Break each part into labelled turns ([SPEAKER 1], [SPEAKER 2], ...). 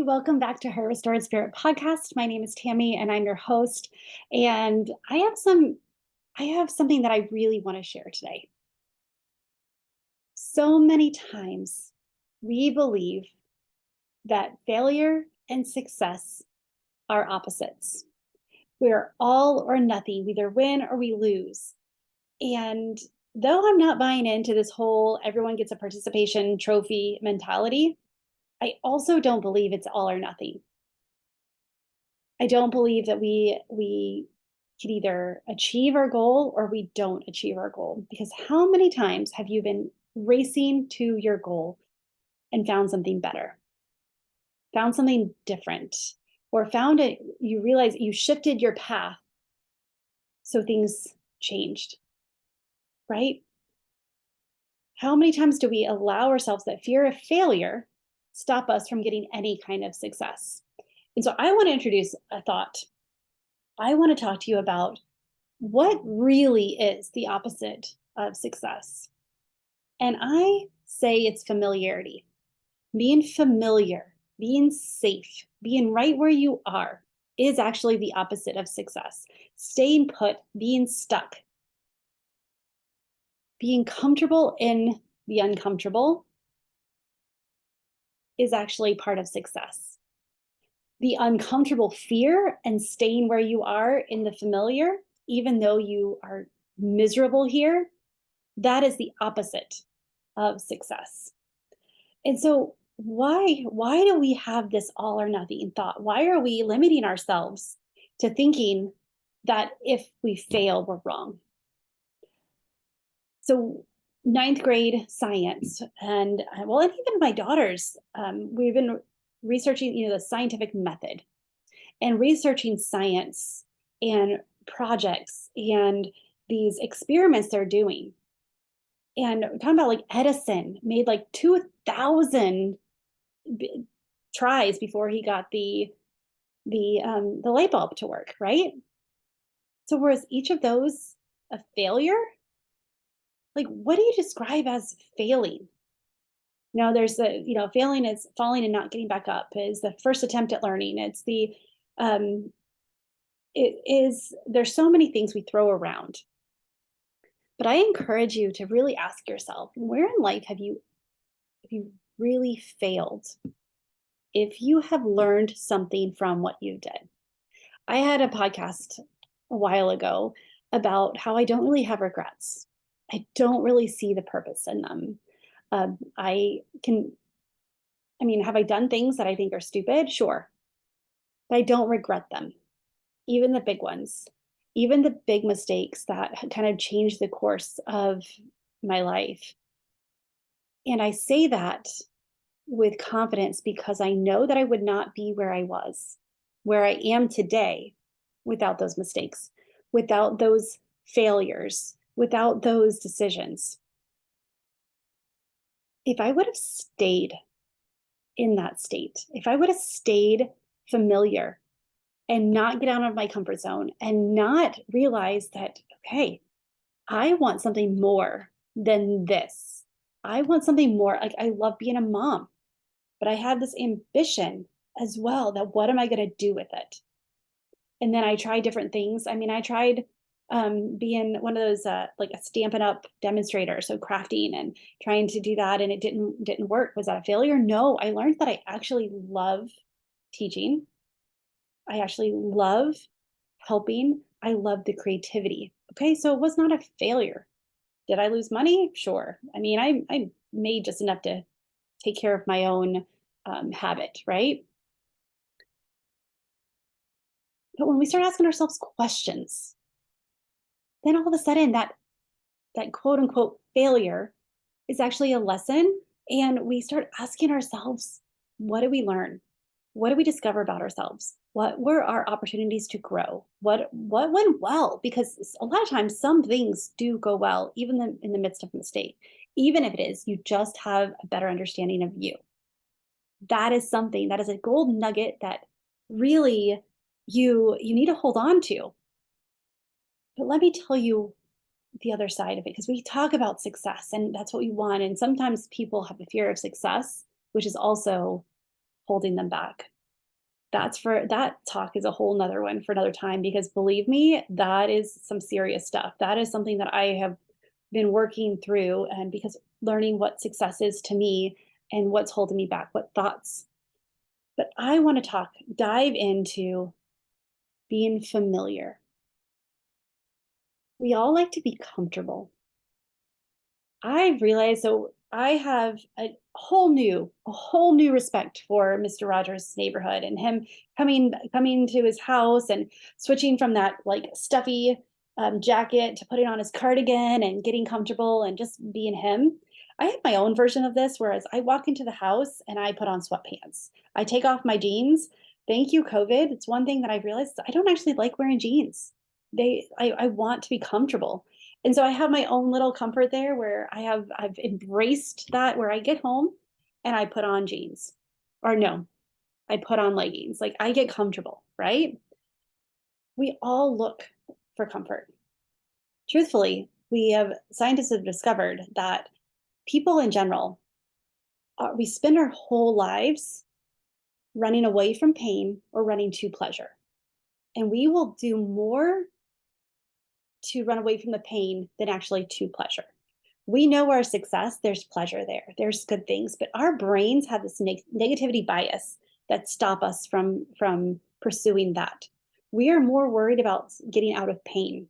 [SPEAKER 1] welcome back to Her Restored Spirit podcast. My name is Tami and I'm your host. And I have something that I really want to share today. So many times we believe that failure and success are opposites. We're all or nothing, we either win or we lose. And though I'm not buying into this whole everyone gets a participation trophy mentality, I also don't believe it's all or nothing. I don't believe that we can either achieve our goal or we don't achieve our goal. Because how many times have you been racing to your goal and found something better, found something different, or found it, you realize you shifted your path so things changed, right? How many times do we allow ourselves that fear of failure stop us from getting any kind of success? And so I want to introduce a thought. I want to talk to you about what really is the opposite of success. And I say it's familiarity. Being familiar, being safe, being right where you are is actually the opposite of success. Staying put, being stuck, being comfortable in the uncomfortable is actually part of success. The uncomfortable fear and staying where you are in the familiar, even though you are miserable here, that is the opposite of success. And so why do we have this all or nothing thought? Why are we limiting ourselves to thinking that if we fail, we're wrong? So ninth grade science, and even my daughters, we've been researching, the scientific method and researching science and projects and these experiments they're doing. And talking about like Edison made like 2,000 tries before he got the light bulb to work, right? So whereas each of those a failure, like what do you describe as failing? There's failing is falling and not getting back up, is the first attempt at learning. It's the there's so many things we throw around. But I encourage you to really ask yourself, where in life have you really failed? If you have learned something from what you did. I had a podcast a while ago about how I don't really have regrets. I don't really see the purpose in them. Have I done things that I think are stupid? Sure. But I don't regret them, even the big ones, even the big mistakes that kind of changed the course of my life. And I say that with confidence because I know that I would not be where I was, where I am today without those mistakes, without those failures, without those decisions. If I would have stayed in that state, if I would have stayed familiar and not get out of my comfort zone and not realize that, okay, I want something more than this. I want something more. Like I love being a mom, but I had this ambition as well that what am I going to do with it? And then I tried different things. I tried being one of those like a Stampin' Up demonstrator, so crafting and trying to do that, and it didn't work. Was that a failure? No, I learned that I actually love teaching. I actually love helping. I love the creativity. Okay, so it was not a failure. Did I lose money? Sure. I made just enough to take care of my own habit, right? But when we start asking ourselves questions, then all of a sudden that quote unquote failure is actually a lesson. And we start asking ourselves, what did we learn? What did we discover about ourselves? What were our opportunities to grow? What went well? Because a lot of times some things do go well, even in the midst of a mistake. Even if it is, you just have a better understanding of you. That is something that is a gold nugget that really you need to hold on to. But let me tell you the other side of it, because we talk about success and that's what we want. And sometimes people have a fear of success, which is also holding them back. That talk is a whole nother one for another time because believe me, that is some serious stuff. That is something that I have been working through and because learning what success is to me and what's holding me back, what thoughts. But I want to dive into being familiar. We all like to be comfortable. I realized so I have a whole new respect for Mr. Rogers' neighborhood and him coming to his house and switching from that like stuffy jacket to putting on his cardigan and getting comfortable and just being him. I have my own version of this, whereas I walk into the house and I put on sweatpants. I take off my jeans. Thank you, COVID. It's one thing that I realized I don't actually like wearing jeans. I want to be comfortable. And so I have my own little comfort there where I've embraced that where I get home and I put on jeans. Or no, I put on leggings. Like I get comfortable, right? We all look for comfort. Truthfully, we have scientists have discovered that people in general, we spend our whole lives running away from pain or running to pleasure. And we will do more to run away from the pain than actually to pleasure. We know our success, there's pleasure there, there's good things, but our brains have this negativity bias that stop us from pursuing that. We are more worried about getting out of pain,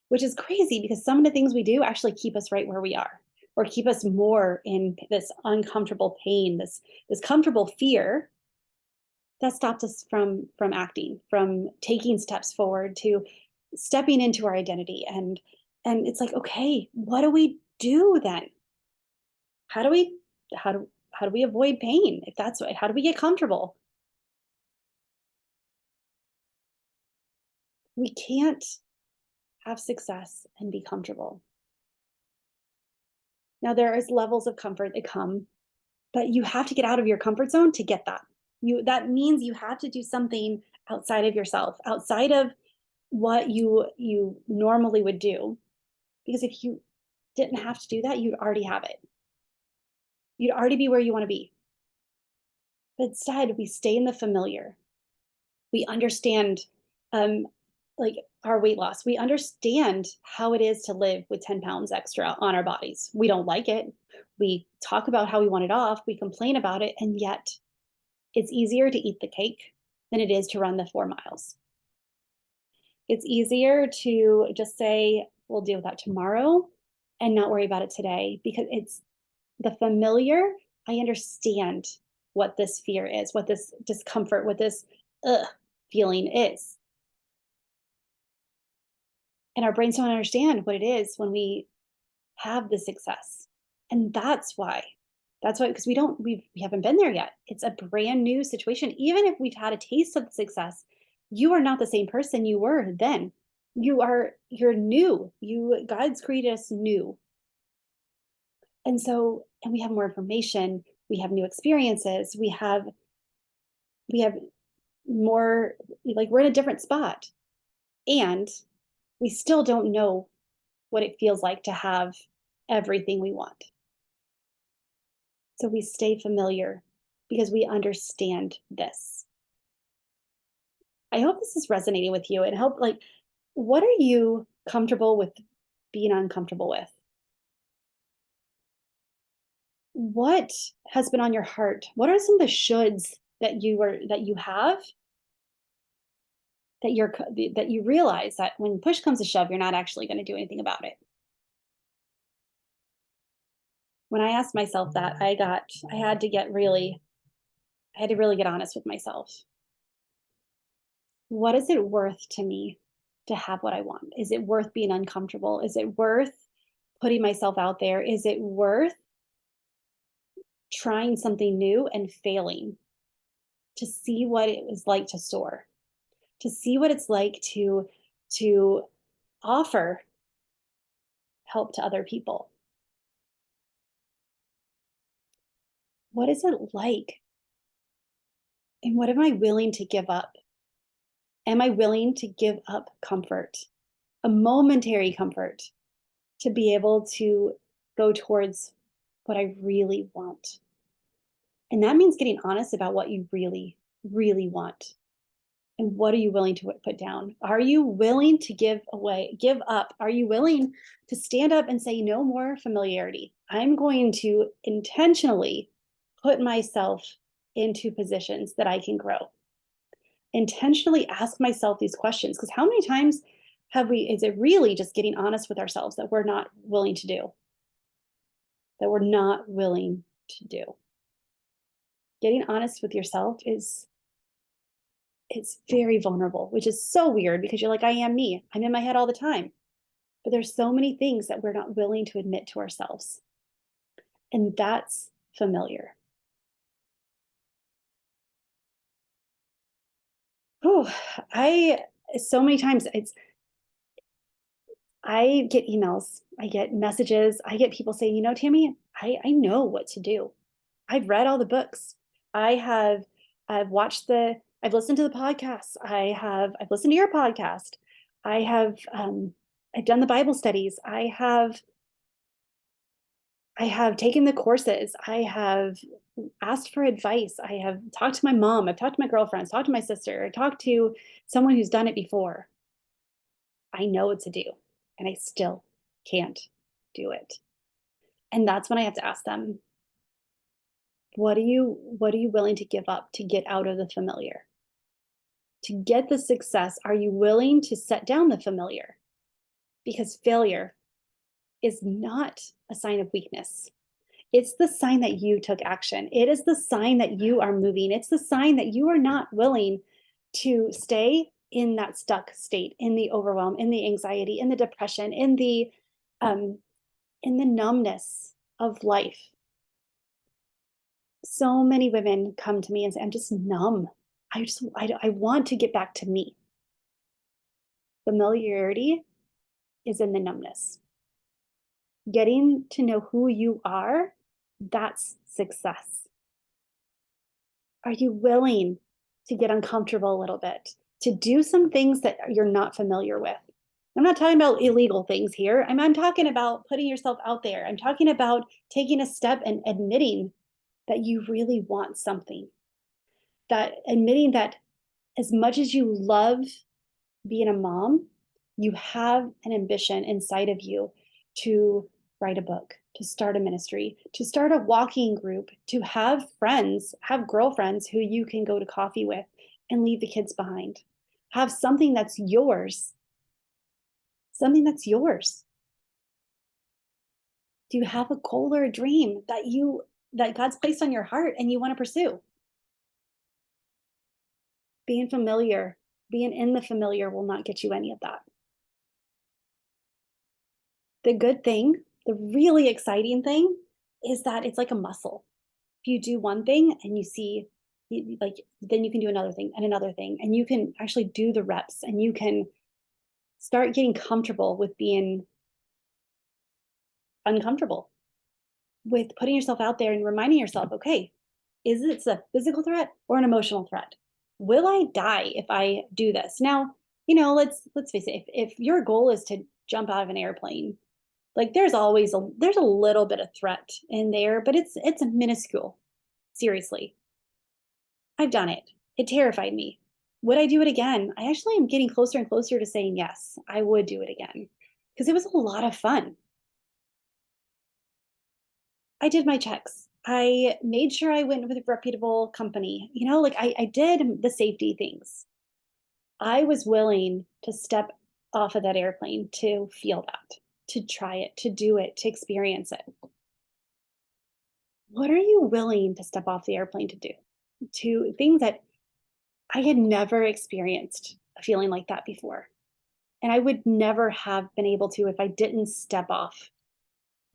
[SPEAKER 1] which is crazy because some of the things we do actually keep us right where we are or keep us more in this uncomfortable pain, this comfortable fear that stopped us from acting, from taking steps forward to stepping into our identity. And it's like, okay, what do we do then? How do we how do we avoid pain? If that's what, how do we get comfortable? We can't have success and be comfortable. Now there is levels of comfort that come, but you have to get out of your comfort zone to get that. That means you have to do something outside of yourself, outside of what you normally would do. Because if you didn't have to do that, you'd already have it. You'd already be where you want to be. But instead, we stay in the familiar. We understand um like our weight loss. We understand how it is to live with 10 pounds extra on our bodies. We don't like it. We talk about how we want it off. We complain about it. And yet it's easier to eat the cake than it is to run the 4 miles. It's easier to just say, we'll deal with that tomorrow and not worry about it today because it's the familiar. I understand what this fear is, what this discomfort, what this ugh feeling is. And our brains don't understand what it is when we have the success. And that's why, because we haven't been there yet. It's a brand new situation. Even if we've had a taste of the success, you are not the same person you were then. You're new. God's created us new. And we have more information, we have new experiences, we have more, like we're in a different spot. And we still don't know what it feels like to have everything we want. So we stay familiar because we understand this. I hope this is resonating with you and help what are you comfortable with being uncomfortable with? What has been on your heart? What are some of the shoulds that you have that you realize that when push comes to shove, you're not actually going to do anything about it? When I asked myself that, I had to really get honest with myself. What is it worth to me to have what I want? Is it worth being uncomfortable? Is it worth putting myself out there? Is it worth trying something new and failing to see what it was like to soar, to see what it's like to offer help to other people? What is it like? And what am I willing to give up? Am I willing to give up comfort, a momentary comfort, to be able to go towards what I really want? And that means getting honest about what you really really want? And what are you willing to put down? Are you willing to give up? Are you willing to stand up and say, no more familiarity? I'm going to intentionally put myself into positions that I can grow. Intentionally ask myself these questions, because how many times is it really just getting honest with ourselves that we're not willing to do, that we're not willing to do? Getting honest with yourself is it's very vulnerable, which is so weird because you're like, I am me. I'm in my head all the time. But there's so many things that we're not willing to admit to ourselves. And that's familiar. Oh, I so many times I get emails, I get messages, I get people saying, Tammy, I know what to do. I've read all the books. I have I've listened to the podcasts. I've listened to your podcast. I have I've done the Bible studies. I have taken the courses. I have asked for advice. I have talked to my mom. I've talked to my girlfriends, talked to my sister, I talked to someone who's done it before. I know what to do, and I still can't do it. And that's when I have to ask them, what are you willing to give up to get out of the familiar? To get the success, are you willing to set down the familiar? Because failure is not a sign of weakness. It's the sign that you took action. It is the sign that you are moving. It's the sign that you are not willing to stay in that stuck state, in the overwhelm, in the anxiety, in the depression, um, in the numbness of life. So many women come to me and say, I'm just numb. I want to get back to me. Familiarity is in the numbness. Getting to know who you are, that's success. Are you willing to get uncomfortable a little bit, to do some things that you're not familiar with? I'm not talking about illegal things here. I'm talking about putting yourself out there. I'm talking about taking a step and admitting that you really want something, that admitting that as much as you love being a mom, you have an ambition inside of you to write a book, to start a ministry, to start a walking group, to have friends, have girlfriends who you can go to coffee with and leave the kids behind. Have something that's yours, something that's yours. Do you have a goal or a dream that God's placed on your heart and you want to pursue? Being familiar, being in the familiar will not get you any of that. The good thing, the really exciting thing is that it's like a muscle. If you do one thing and you see, like, then you can do another thing and another thing, and you can actually do the reps and you can start getting comfortable with being uncomfortable, with putting yourself out there and reminding yourself, okay, is it a physical threat or an emotional threat? Will I die if I do this? Now, let's face it, if your goal is to jump out of an airplane, like there's a little bit of threat in there, but it's minuscule. Seriously. I've done it. It terrified me. Would I do it again? I actually am getting closer and closer to saying yes, I would do it again because it was a lot of fun. I did my checks. I made sure I went with a reputable company. Like I did the safety things. I was willing to step off of that airplane to feel that, to try it, to do it, to experience it. What are you willing to step off the airplane to do? To things that I had never experienced a feeling like that before. And I would never have been able to if I didn't step off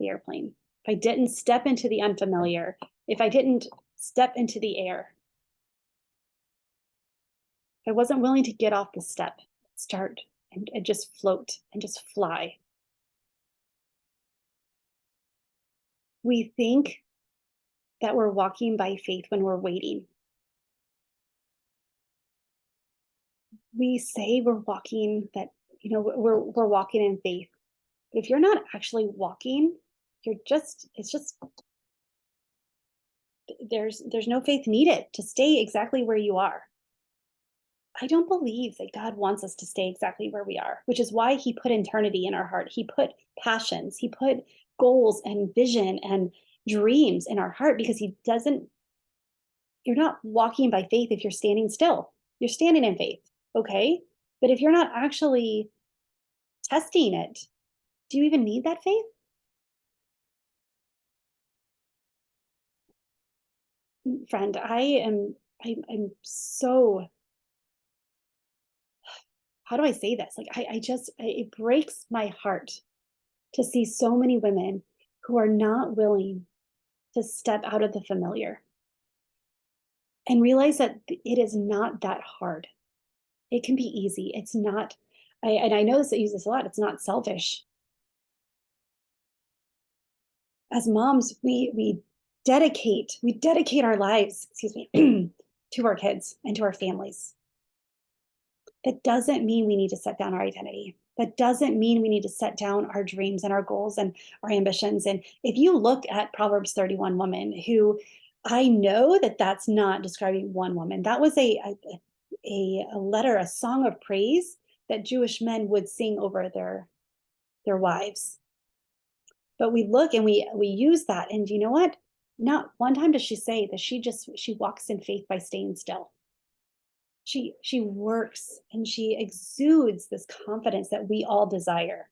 [SPEAKER 1] the airplane, if I didn't step into the unfamiliar, if I didn't step into the air. I wasn't willing to get off the step, start and just float and just fly. We think that we're walking by faith when we're waiting. We say we're walking that, we're walking in faith. But if you're not actually walking, it's just there's no faith needed to stay exactly where you are. I don't believe that God wants us to stay exactly where we are, which is why he put eternity in our heart. He put passions, he put goals and vision and dreams in our heart because he doesn't you're not walking by faith if you're standing still. You're standing in faith, okay? But if you're not actually testing it, do you even need that faith? Friend, I'm so how do I say this? Like I just it breaks my heart to see so many women who are not willing to step out of the familiar and realize that it is not that hard. It can be easy. It's not and I know this I use this a lot. It's not selfish. As moms, we dedicate our lives, excuse me, to our kids and to our families. That doesn't mean we need to set down our identity. That doesn't mean we need to set down our dreams and our goals and our ambitions. And if you look at Proverbs 31 woman, who I know that that's not describing one woman, that was a letter, a song of praise that Jewish men would sing over their wives. But we look and we use that. And you know what? Not one time does she say that she walks in faith by staying still. She works and she exudes this confidence that we all desire.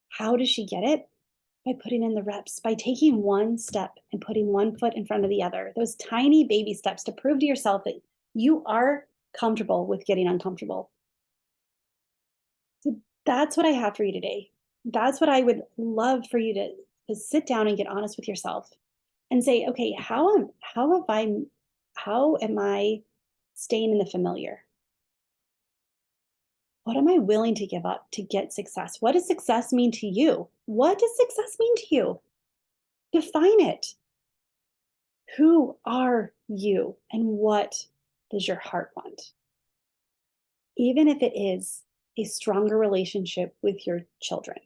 [SPEAKER 1] How does she get it? By putting in the reps, by taking one step and putting one foot in front of the other. Those tiny baby steps to prove to yourself that you are comfortable with getting uncomfortable. So that's what I have for you today. That's what I would love for you to sit down and get honest with yourself and say, okay, how am I staying in the familiar? What am I willing to give up to get success? What does success mean to you? What does success mean to you? Define it. Who are you and what does your heart want? Even if it is a stronger relationship with your children,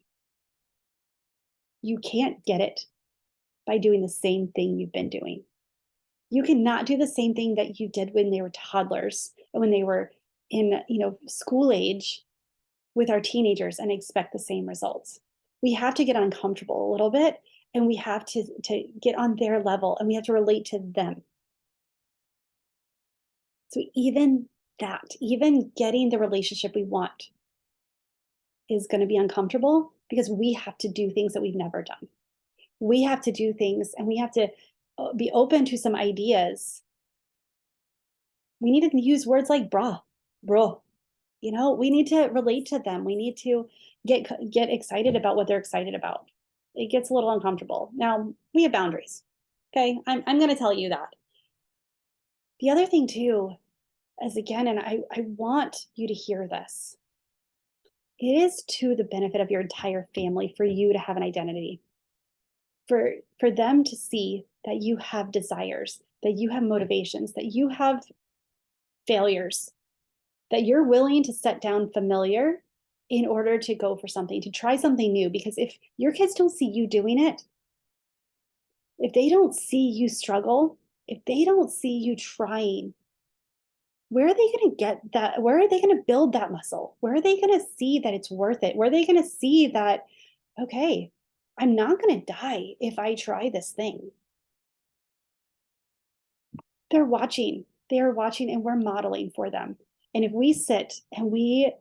[SPEAKER 1] you can't get it by doing the same thing you've been doing. You cannot do the same thing that you did when they were toddlers and when they were in, school age with our teenagers and expect the same results. We have to get uncomfortable a little bit and we have to get on their level and we have to relate to them. So even getting the relationship we want is going to be uncomfortable because we have to do things that we've never done. We have to do things and we have to be open to some ideas. We need to use words like bro. We need to relate to them. We need to get excited about what they're excited about. It gets a little uncomfortable. Now, we have boundaries. Okay? I'm going to tell you that. The other thing too is again, and I want you to hear this. It is to the benefit of your entire family for you to have an identity. For them to see that you have desires, that you have motivations, that you have failures, that you're willing to set down familiar in order to go for something, to try something new. Because if your kids don't see you doing it, if they don't see you struggle, if they don't see you trying, where are they going to get that? Where are they going to build that muscle? Where are they going to see that it's worth it? Where are they going to see that, okay, I'm not going to die if I try this thing? They're watching. They're watching and we're modeling for them. And if we sit and we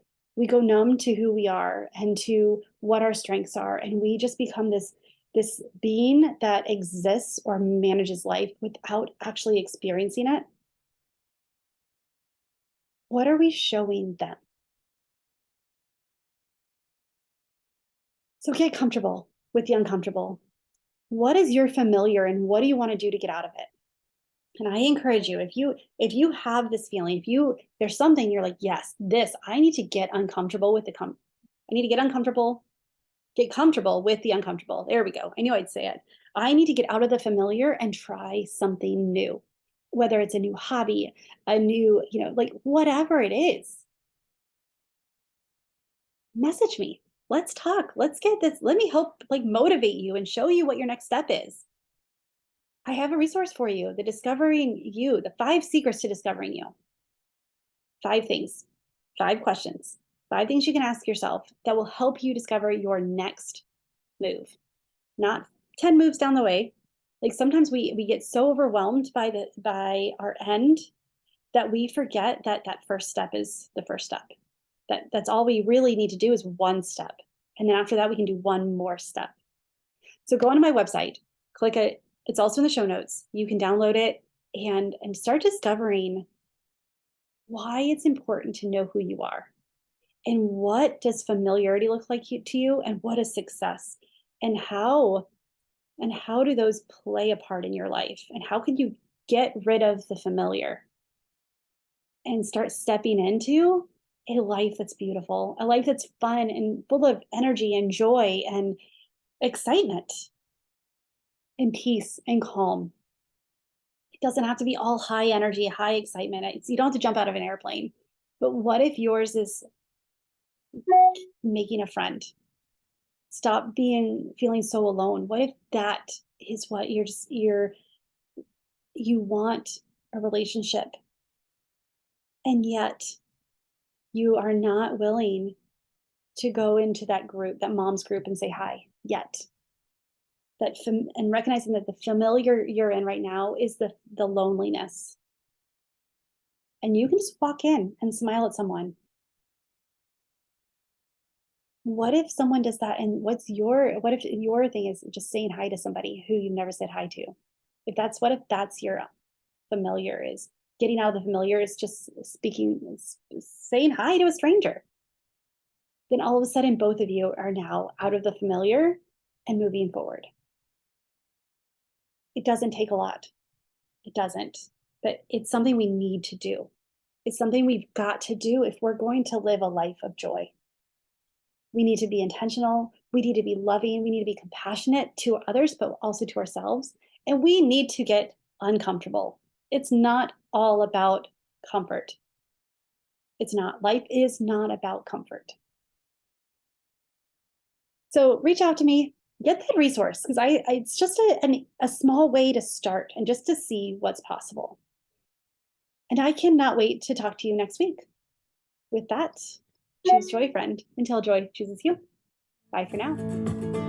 [SPEAKER 1] go numb to who we are and to what our strengths are and we just become this being that exists or manages life without actually experiencing it, what are we showing them? So get comfortable with the uncomfortable. What is your familiar and what do you want to do to get out of it? And I encourage you, if you have this feeling, there's something you're like, yes, this, I need to get uncomfortable with I need to get comfortable with the uncomfortable. There we go. I knew I'd say it. I need to get out of the familiar and try something new, whether it's a new hobby, a new, like whatever it is. Message me. Let's talk. Let's get this. Let me help like motivate you and show you what your next step is. I have a resource for you, the Discovering You, the 5 secrets to discovering you. 5 things, 5 questions, 5 things you can ask yourself that will help you discover your next move, not 10 moves down the way. Like sometimes we get so overwhelmed by our end that we forget that that first step is the first step. That's all we really need to do is one step. And then after that we can do one more step. So go onto my website, click it. It's also in the show notes. You can download it and start discovering why it's important to know who you are and what does familiarity look like to you and what is success and how do those play a part in your life and how can you get rid of the familiar and start stepping into a life that's beautiful, a life that's fun and full of energy and joy and excitement and peace and calm. It doesn't have to be all high energy, high excitement. You don't have to jump out of an airplane. But what if yours is making a friend? Stop being feeling so alone. What if that is what you want a relationship and yet you are not willing to go into that group, that mom's group and say hi yet. And recognizing that the familiar you're in right now is the loneliness. And you can just walk in and smile at someone. What if someone does that and what if your thing is just saying hi to somebody who you've never said hi to? What if that's your familiar is getting out of the familiar is just saying hi to a stranger. Then all of a sudden both of you are now out of the familiar and moving forward. It doesn't take a lot. It doesn't. But it's something we need to do. It's something we've got to do if we're going to live a life of joy. We need to be intentional. We need to be loving. We need to be compassionate to others, but also to ourselves. And we need to get uncomfortable. It's not all about comfort. It's not. Life is not about comfort. So reach out to me, get that resource because it's just a small way to start and just to see what's possible. And I cannot wait to talk to you next week. With that, choose joy, friend, until joy chooses you. Bye for now.